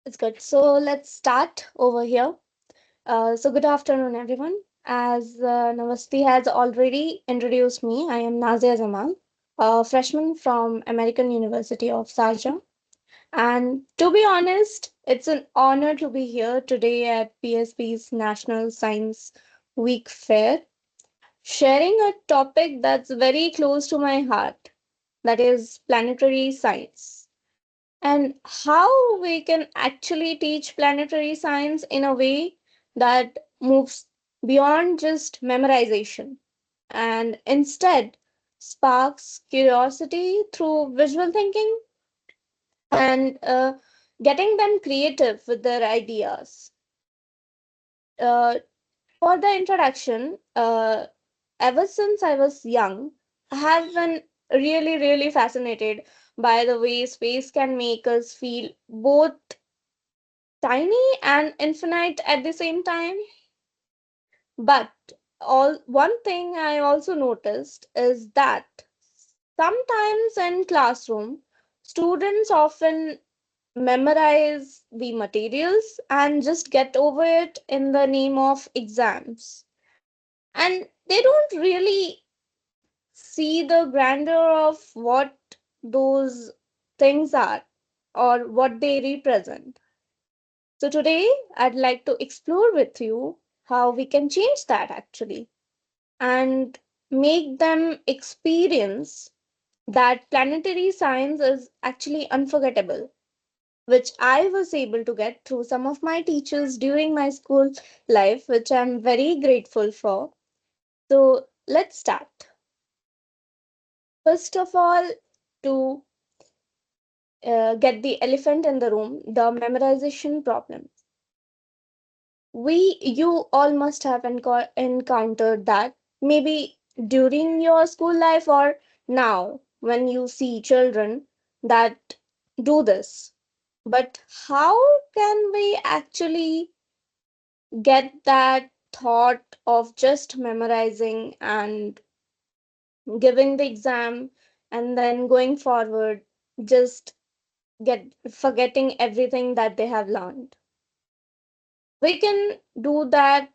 It's good. So let's start over here. Good afternoon, everyone. As Navasti has already introduced me, I am Nazia Jamal, a freshman from American University of Sharjah. And to be honest, it's an honor to be here today at PSP's National Science Week Fair, sharing a topic that's very close to my heart, that is planetary science, and how we can actually teach planetary science in a way that moves beyond just memorization and instead sparks curiosity through visual thinking and getting them creative with their ideas. Uh, for the introduction, ever since I was young, I have been really fascinated by the way space can make us feel both tiny and infinite at the same time. But all one thing I also noticed is that sometimes in classroom, students often memorize the materials and just get over it in the name of exams. And they don't really see the grandeur of what those things are or what they represent. So today I'd like to explore with you how we can change that actually and make them experience that planetary science is actually unforgettable, which I was able to get through some of my teachers during my school life, which I'm very grateful for. So let's start. First of all, to get the elephant in the room, the memorization problem. You all must have encountered that maybe during your school life or now when you see children that do this. But how can we actually get that thought of just memorizing and giving the exam and then going forward, just get forgetting everything that they have learned? We can do that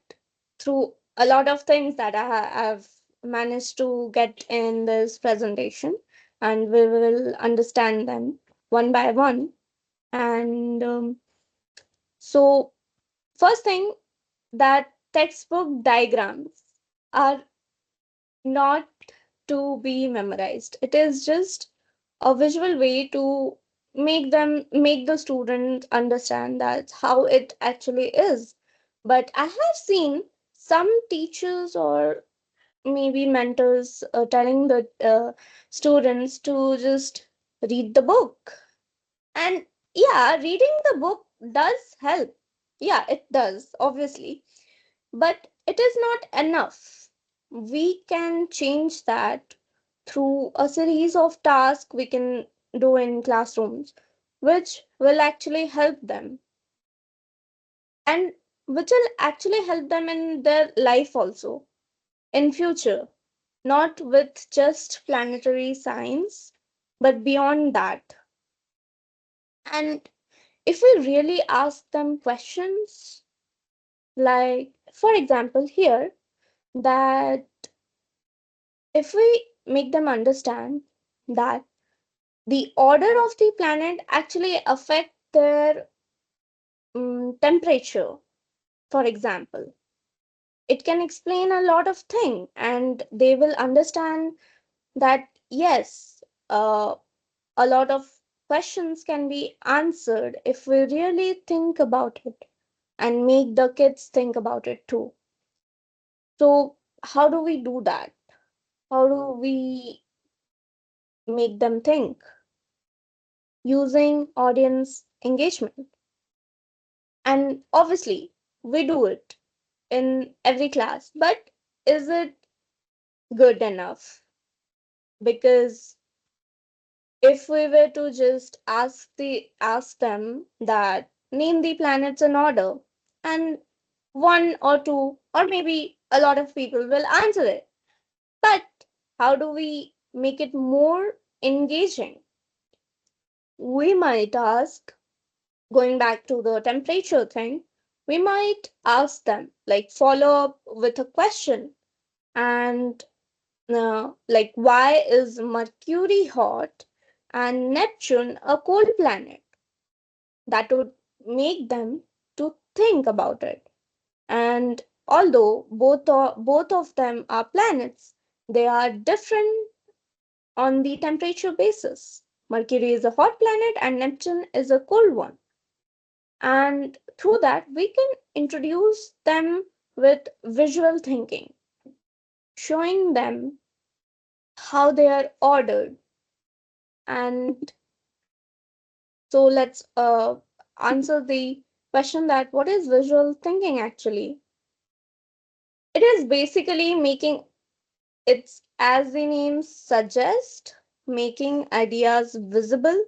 through a lot of things that I've managed to get in this presentation, and we will understand them one by one. And so, first thing, that textbook diagrams are not to be memorized. It is just a visual way to make the student understand that how it actually is. But I have seen some teachers or maybe mentors telling the students to just read the book. And yeah, reading the book does help. Yeah, it does, obviously, but it is not enough. We can change that through a series of tasks we can do in classrooms, which will actually help them and which will actually help them in their life also in future, not with just planetary science, but beyond that. And if we really ask them questions, like for example here, that if we make them understand that the order of the planet actually affect their temperature, for example, it can explain a lot of things and they will understand that yes, a lot of questions can be answered if we really think about it and make the kids think about it too. So how do we do that? How do we make them think? Using audience engagement. And obviously, we do it in every class, but is it good enough? Because if we were to just ask them that name the planets in order, and one or two or maybe a lot of people will answer it. But how do we make it more engaging? We might ask, Going back to the temperature thing, we might ask them, like, follow up with a question and like, why is Mercury hot and Neptune a cold planet? That would make them to think about it. And although both of them are planets, they are different on the temperature basis. Mercury is a hot planet and Neptune is a cold one. And through that, we can introduce them with visual thinking, showing them how they are ordered. And so let's answer the question that what is visual thinking actually? It is basically making it's as the name suggests, making ideas visible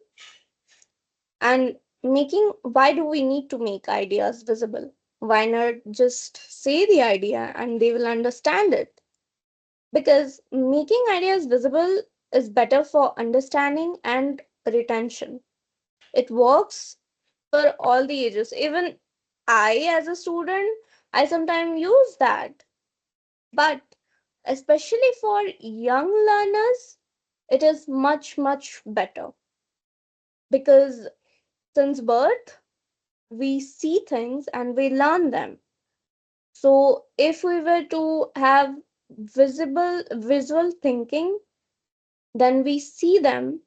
and making why do we need to make ideas visible? Why not just say the idea and they will understand it? Because making ideas visible is better for understanding and retention. It works for all the ages. Even I, as a student, I sometimes use that. But especially for young learners, it is much, much better because since birth, we see things and we learn them. So if we were to have visual thinking, then we see them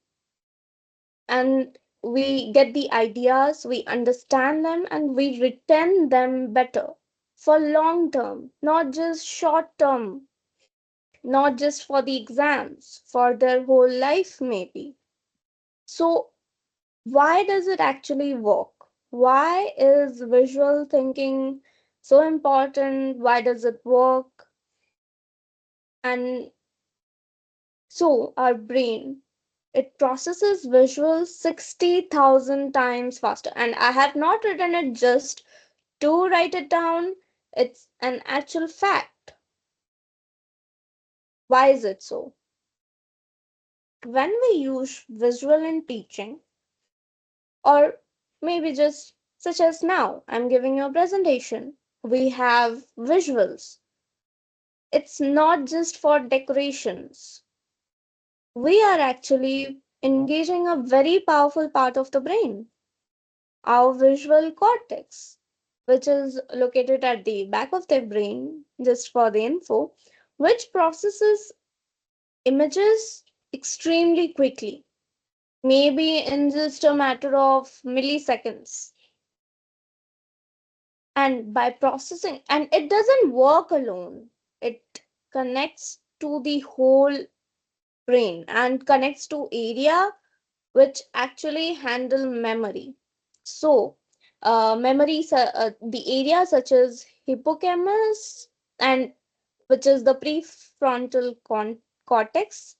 and we get the ideas, we understand them, and we retain them better for long term, not just short term, not just for the exams, for their whole life, maybe. So, why does it actually work? Why is visual thinking so important? Why does it work? And so, our brain, it processes visuals 60,000 times faster. And I have not written it just to write it down, it's an actual fact. Why is it so? When we use visual in teaching, or maybe just such as now, I'm giving you a presentation, we have visuals. It's not just for decorations. We are actually engaging a very powerful part of the brain, our visual cortex, which is located at the back of the brain, just for the info, which processes images extremely quickly, maybe in just a matter of milliseconds. And by processing, and it doesn't work alone, it connects to the whole brain and connects to area which actually handle memory. So, the areas such as hippocampus and which is the prefrontal cortex,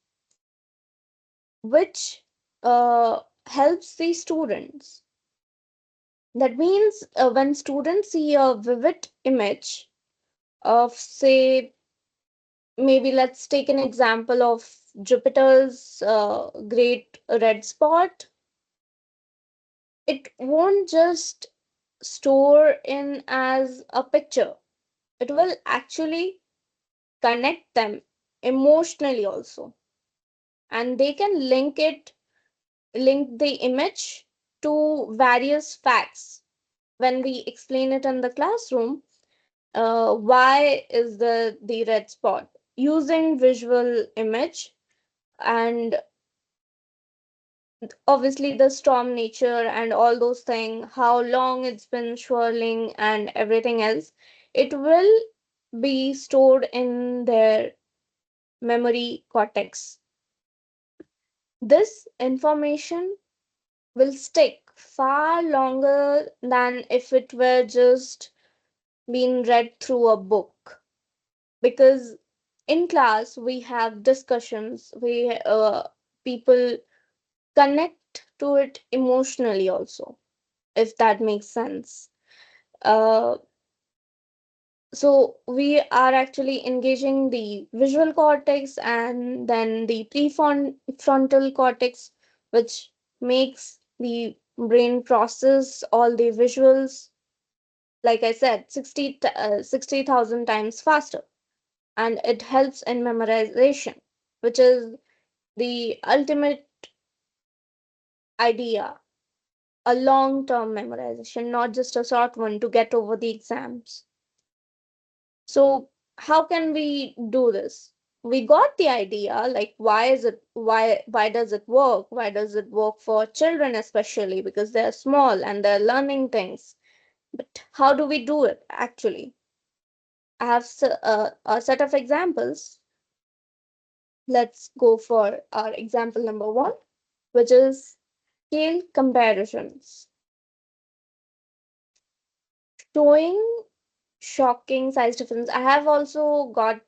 which helps the students. That means when students see a vivid image of, say, maybe let's take an example of Jupiter's great red spot, it won't just store in as a picture, it will actually connect them emotionally also. And they can link the image to various facts when we explain it in the classroom. Why is the red spot using visual image, and obviously the storm nature and all those things, how long it's been swirling and everything else, it will be stored in their memory cortex. This information will stick far longer than if it were just being read through a book, because in class we have discussions, we people connect to it emotionally also, if that makes sense. uh, so we are actually engaging the visual cortex and then the prefrontal cortex, which makes the brain process all the visuals, like I said, 60,000 times faster. And it helps in memorization, which is the ultimate idea, a long term memorization, not just a short one to get over the exams. So, how can we do this? We got the idea, like why does it work? Why does it work for children especially? Because they're small and they're learning things. But how do we do it actually? I have a set of examples. Let's go for our example number one, which is scale comparisons, showing shocking size difference. I have also got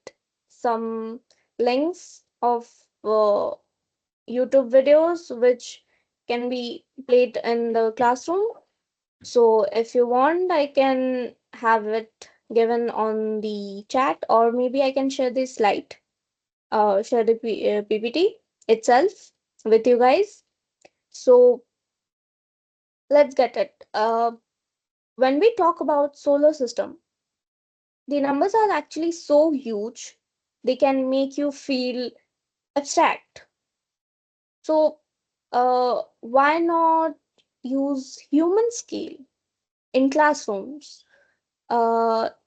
some links of YouTube videos which can be played in the classroom. So if you want, I can have it given on the chat, or maybe I can share the slide, share the PPT itself with you guys. So let's get it. When we talk about solar system, the numbers are actually so huge, they can make you feel abstract. So, why not use human scale in classrooms,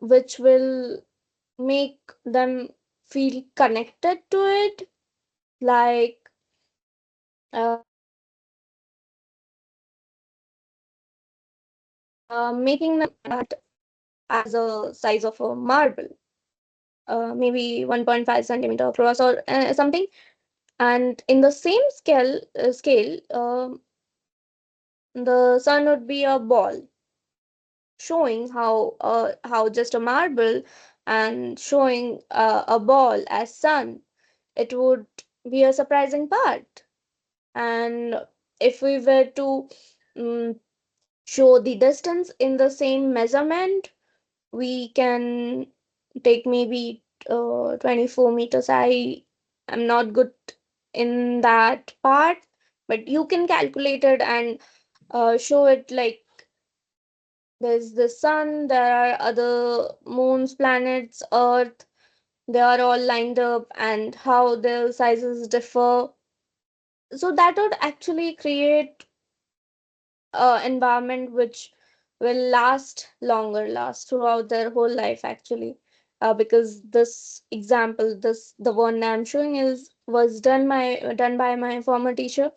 which will make them feel connected to it, like making them as a size of a marble, maybe 1.5 centimeter across or something. And in the same scale, the sun would be a ball, showing how just a marble and showing a ball as sun, it would be a surprising part. And if we were to um, show the distance in the same measurement, we can take maybe 24 meters. I am not good in that part, but you can calculate it and show it like there's the sun, there are other moons, planets, Earth, they are all lined up and how their sizes differ. So that would actually create environment which will last longer, last throughout their whole life actually. Because this example, this the one I'm showing is was done by my former teacher,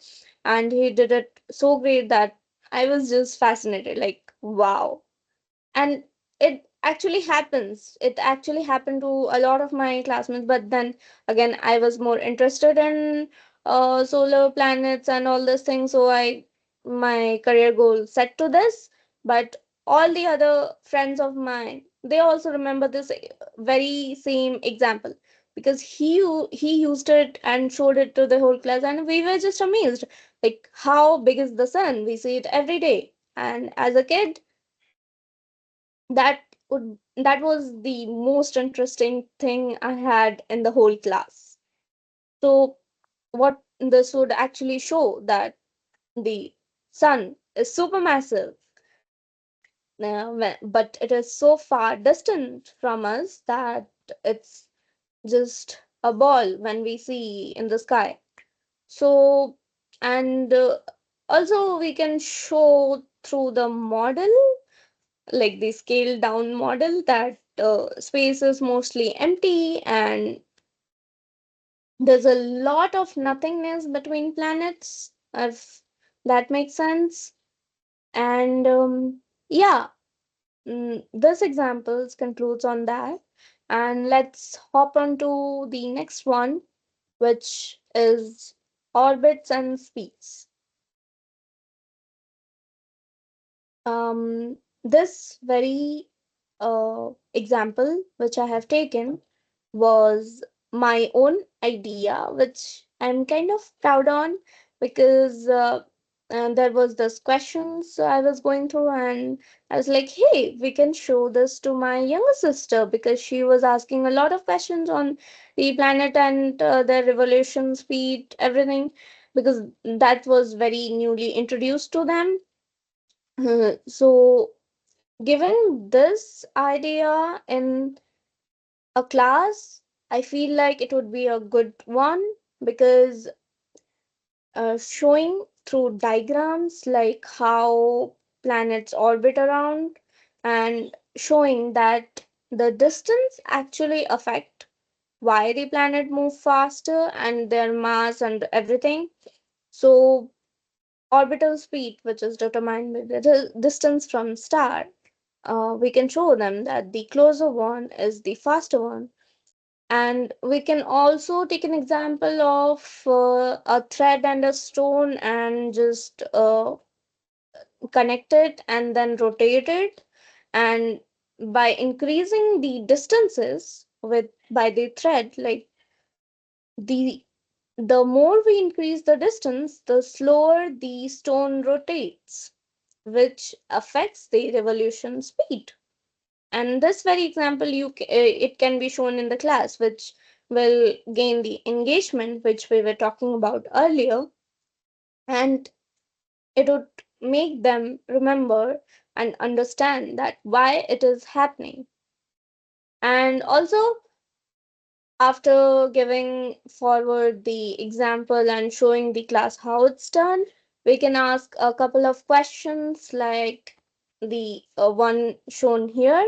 and he did it so great that I was just fascinated, like wow. And it actually happened to a lot of my classmates, but then again I was more interested in solar planets and all these things, so I my career goal set to this. But all the other friends of mine, they also remember this very same example, because he used it and showed it to the whole class, and we were just amazed, like how big is the sun, we see it every day. And as a kid, that was the most interesting thing I had in the whole class. So what this would actually show that the sun is supermassive, but it is so far distant from us that it's just a ball when we see in the sky. So, and also we can show through the model, like the scaled down model, that space is mostly empty and there's a lot of nothingness between planets, if that makes sense. And yeah, this examples concludes on that. And let's hop on to the next one, which is orbits and speeds. This very example which I have taken was my own idea, which I'm kind of proud on, because there was this questions I was going through, and I was like, hey, we can show this to my younger sister, because she was asking a lot of questions on the planet and their revolution speed, everything, because that was very newly introduced to them. So, given this idea in a class, I feel like it would be a good one because showing through diagrams like how planets orbit around and showing that the distance actually affect why the planet move faster and their mass and everything. So orbital speed, which is determined by the distance from star, we can show them that the closer one is the faster one. And we can also take an example of a thread and a stone and just connect it and then rotate it. And by increasing the distances with by the thread, like the the more we increase the distance, the slower the stone rotates, which affects the revolution speed. And this very example, it can be shown in the class, which will gain the engagement which we were talking about earlier, and it would make them remember and understand that why it is happening. And also, after giving forward the example and showing the class how it's done, we can ask a couple of questions like the one shown here,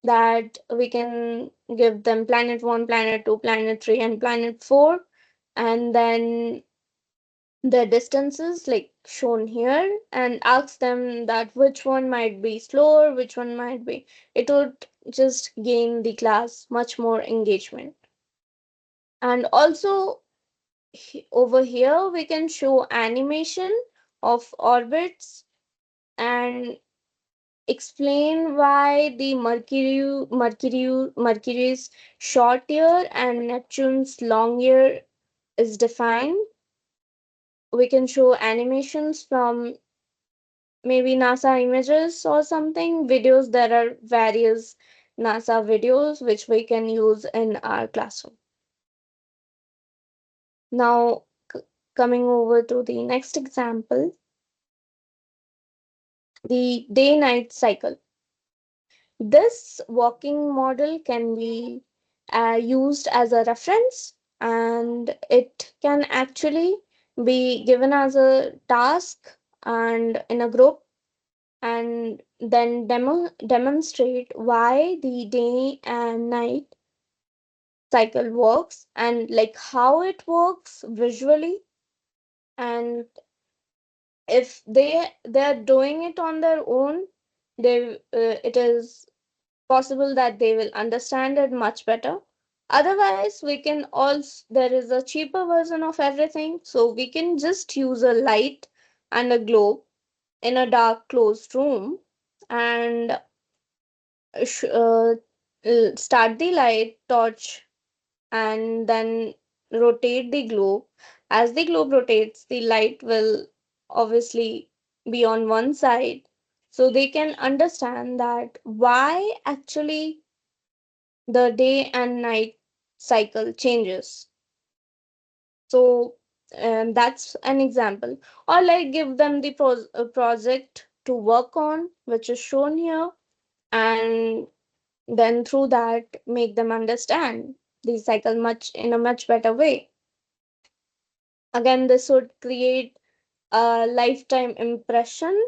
that we can give them planet 1, planet 2, planet 3, and planet 4, and then the distances like shown here, and ask them that which one might be slower, which one might be. It would just gain the class much more engagement. And also, over here we can show animation of orbits and explain why the Mercury's short year and Neptune's long year is defined. We can show animations from maybe NASA images or something, videos. There are various NASA videos which we can use in our classroom. Now, coming over to the next example, the day-night cycle. This walking model can be used as a reference, and it can actually be given as a task and in a group, and then demonstrate why the day and night cycle works and like how it works visually. And if they're doing it on their own, it is possible that they will understand it much better. Otherwise, we can also, there is a cheaper version of everything, so we can just use a light and a globe in a dark closed room, and sh- uh, start the light torch and then rotate the globe. As the globe rotates, the light will obviously be on one side, so they can understand that why actually the day and night cycle changes. So that's an example. Or like give them the project to work on, which is shown here, and then through that make them understand the cycle much in a much better way. Again, this would create a lifetime impression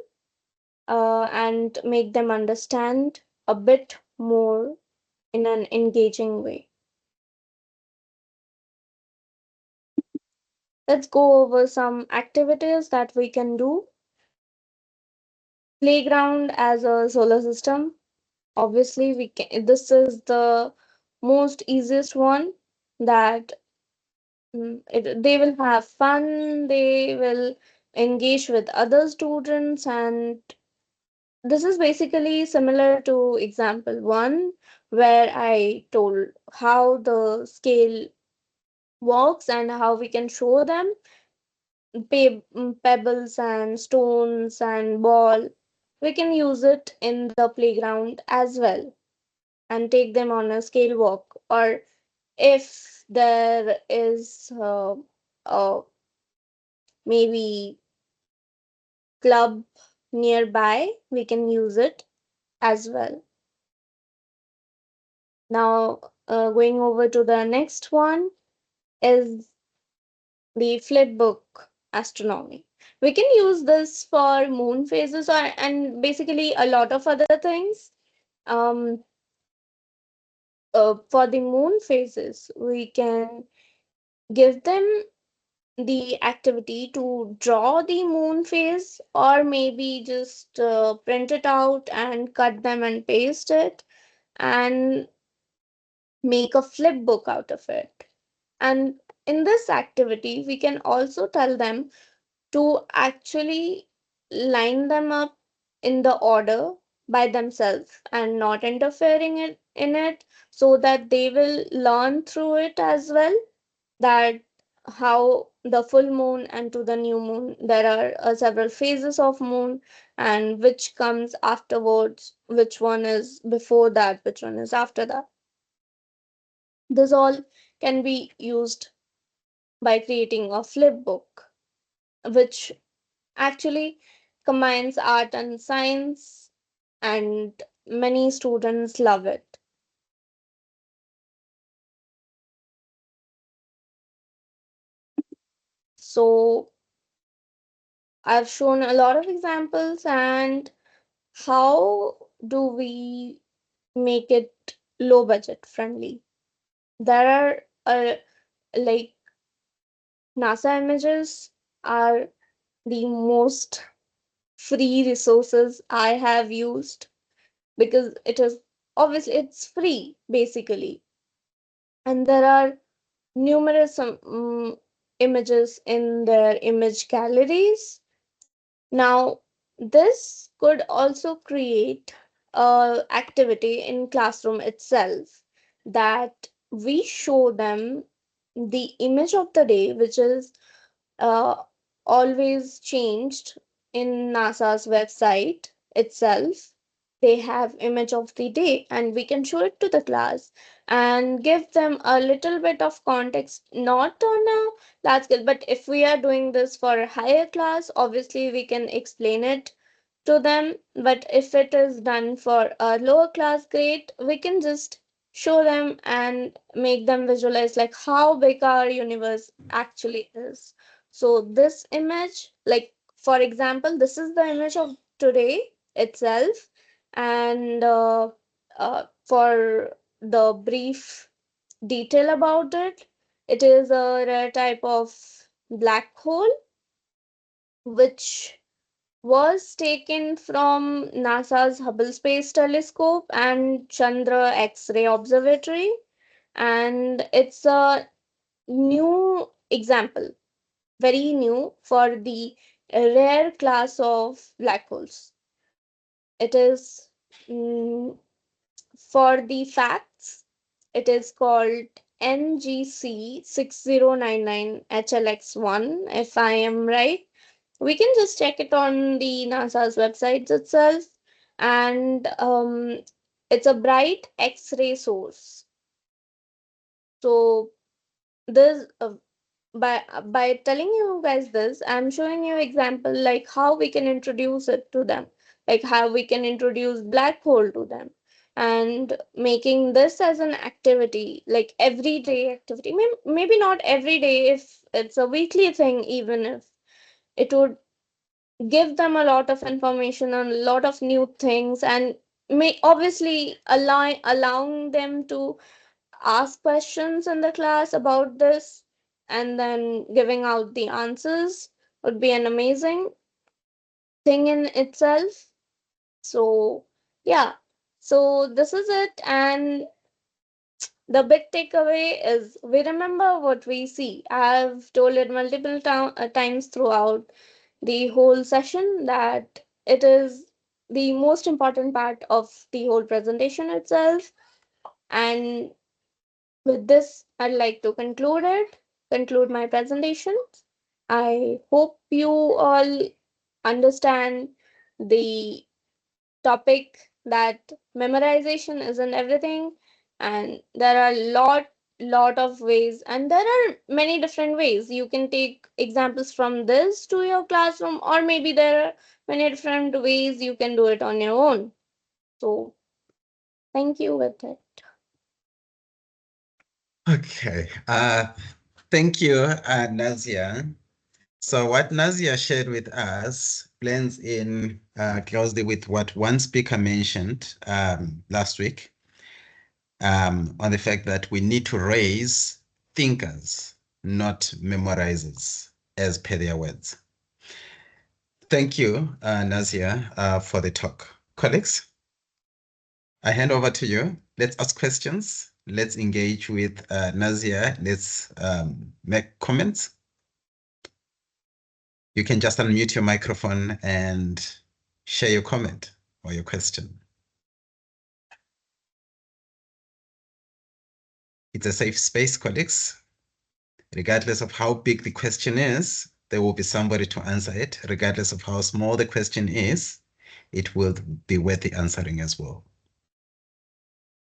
and make them understand a bit more in an engaging way. Let's go over some activities that we can do. Playground as a solar system. Obviously, we can. This is the most easiest one that they will have fun. They will engage with other students, and this is basically similar to example one, where I told how the scale works and how we can show them pebbles and stones and ball. We can use it in the playground as well and take them on a scale walk. Or if there is a maybe club nearby, we can use it as well. Now, going over to the next one is the flipbook astronomy. We can use this for moon phases or and basically a lot of other things. Um, for the moon phases, we can give them the activity to draw the moon phase, or maybe just print it out and cut them and paste it and make a flip book out of it. And in this activity, we can also tell them to actually line them up in the order by themselves and not interfering in it, so that they will learn through it as well, that how the full moon and to the new moon there are several phases of moon, and which comes afterwards, which one is before that, which one is after that. This all can be used by creating a flip book, which actually combines art and science, and many students love it. So I've shown a lot of examples. And how do we make it low budget friendly? There are like NASA images are the most free resources I have used, because it is obviously it's free basically, and there are numerous images in their image galleries. Now, this could also create a activity in classroom itself, that we show them the image of the day, which is uh, always changed in NASA's website itself. They have image of the day, and we can show it to the class and give them a little bit of context, not on a large scale, but if we are doing this for a higher class, obviously we can explain it to them. But if it is done for a lower class grade, we can just show them and make them visualize like how big our universe actually is. So this image, like for example, this is the image of today itself. And for the brief detail about it, it is a rare type of black hole which was taken from NASA's Hubble Space Telescope and Chandra X-ray Observatory, and it's a new example, very new for the rare class of black holes. It is for the facts, it is called NGC 6099 HLX1, if I am right. We can just check it on the NASA's websites itself. And it's a bright X-ray source. So this by telling you guys this, I'm showing you example like how we can introduce it to them, like how we can introduce black hole to them, and making this as an activity, like everyday activity. Maybe not every day, if it's a weekly thing, even if it would give them a lot of information on a lot of new things, and may obviously allowing them to ask questions in the class about this, and then giving out the answers would be an amazing thing in itself. So yeah, so this is it. And the big takeaway is we remember what we see. I've told it multiple times throughout the whole session that it is the most important part of the whole presentation itself. And with this, I'd like to conclude my presentation. I hope you all understand the topic, that memorization isn't everything, and there are lot of ways, and there are many different ways you can take examples from this to your classroom, or maybe there are many different ways you can do it on your own. So thank you with it. Okay. Thank you, Nazia. So what Nazia shared with us blends in closely with what one speaker mentioned last week on the fact that we need to raise thinkers, not memorizers, as per their words. Thank you, Nazia, for the talk. Colleagues, I hand over to you. Let's ask questions. Let's engage with Nazia. Let's make comments. You can just unmute your microphone and share your comment or your question. It's a safe space, colleagues. Regardless of how big the question is, there will be somebody to answer it. Regardless of how small the question is, it will be worth the answering as well.